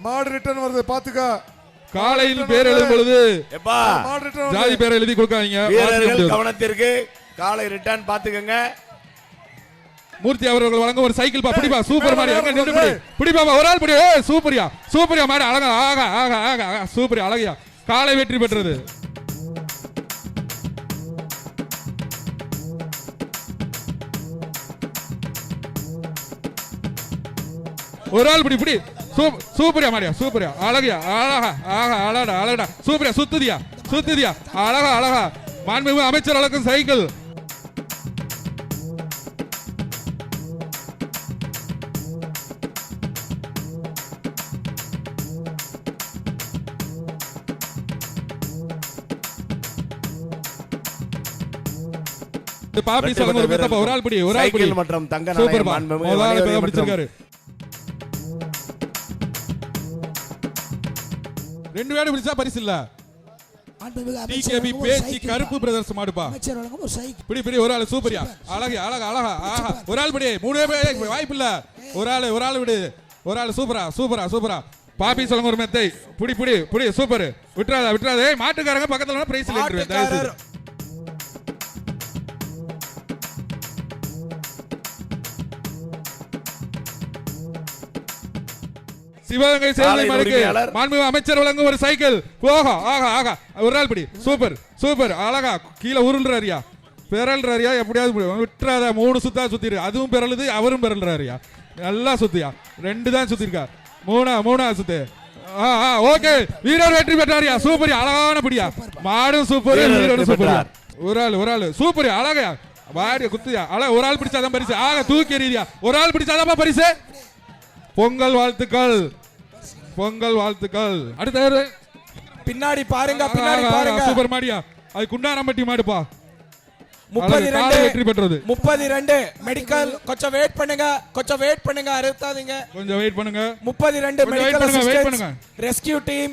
மாடு ரிட்டர்ன் வருது பாத்துக்க. காலையில் பேர் எழுதும் பொழுது ஜாதி பேரை எழுதி கொடுக்காதீங்க. வீரர்கள் கவனத்திற்கு, காலை ரிட்டர்ன் பாத்துக்கங்க. மூர்த்தி அவர்கள் வழங்க ஒரு சைக்கிள் பா. பிடிப்பா சூப்பர் மாடி. அங்க நின்னு பிடி. பிடிப்பா ஒரு ஆள் பிடி. சூப்பரியா சூப்பரியா மாடி. அழகா ஆகா ஆகா ஆகா சூப்பரியா அழகியா. காலை வெற்றி பெற்றது. ஒரு ஆள் பிடி பிடி. சூப்பரியா மாடியா சூப்பரியா அழகியா அழகா ஆகா அழகா அழகா சூப்பரியா சுத்துதியா சுத்துதியா அழகா அழகா. மாண்புமிகு அமைச்சர் வழங்கும் சைக்கிள். பாப்பி சொல்லுங்க ஒரு ஆள் பிடி. ஒரு ஆள் பிடி மற்றும் தங்க சூப்பர் மாண்புமிகு பிடிச்சிருக்காரு. 2 வேடு பிடிச்சா பரிசு இல்ல. டிகேபி பேச்சி கருப்பு பிரதர்ஸ் மாடுப்பா. பிடி பிடி ஒரு ஆள் சூப்பரியா அழகா அழகா அழகா ஆஹா. ஒரு ஆள் பிடி. 3 பேர் வாய்ப்பு இல்ல. ஒரு ஆள் விடு. ஒரு ஆள் சூப்பரா சூப்பரா சூப்பரா. பாப்பி சொல்லுங்க ஒரு மெத்தை. பிடி பிடி பிடி சூப்பர். விட்டுறாத விட்டுறாத. மாட்டுக்காரங்க பக்கத்துல பிரைஸ் இல்ல. சிவகங்கை சேலை மலைக்கு மாண்புமிகு அமைச்சர் வழங்கும் ஒரு சைக்கிள். ஓஹா ஆகா ஆகா. ஒரு ஆள் பிடி. சூப்பர் சூப்பர் அழகா. கீழே உருள்றாரியா பெறல்றாரியா. எப்படியாவது விட்டுறாத. 3 சுத்தா சுத்திரு. அதுவும் பெறலுது அவரும் பெறல்றாரியா. நல்லா சுத்தியா. 2 தான் சுத்திருக்கா. மூணா சுத்து. ஓகே வீரர் வெற்றி பெற்றாரியா. சூப்பர் அழகான பிடியா. மாடும் சூப்பர் வீரரும் சூப்பர். ஒரு ஆள் சூப்பர் அழகா. வாடிய குத்துயா அழகா. ஒரு ஆள் பிடிச்சாதான் பரிசு. ஆக தூக்கி எறியா. ஒரு ஆள் பிடிச்சாதான் பரிசு. பொங்கல் வாழ்த்துக்கள் பொங்கல் வாழ்த்துக்கள். அடுத்த பின்னாடி பாருங்க பின்னாடி பாருங்க. சூப்பர் மாடியா. அது குண்டாரம்பட்டி மாடுப்பா. 32 வெற்றி பெற்றது. 32 மெடிக்கல். கொஞ்சம் வெயிட் பண்ணுங்க அறுத்தாதீங்க. கொஞ்சம் வெயிட் பண்ணுங்க. 32 மெடிக்கல் வெயிட் பண்ணுங்க. Rescue team